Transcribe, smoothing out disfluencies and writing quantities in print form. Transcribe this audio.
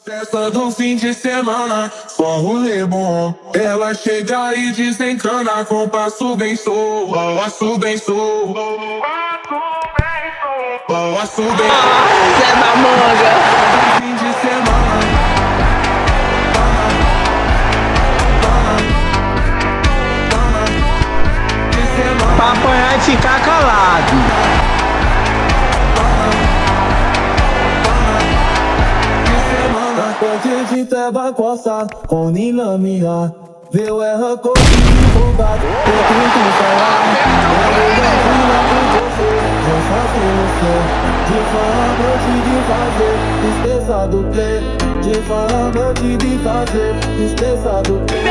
Festa do fim de semana, só rolê bom. Ela chega e desencana com passo bem sou, passo bem sou, passo bem. Zé da Manga. Fim de semana, Pra apanhar e ficar calado. Pode de teba coça, com nila minha. Veu erra comigo empolgado, eu tento falar. Eu faço você, de fama de fazer, esqueça do play. De fama de fazer, esqueça do play.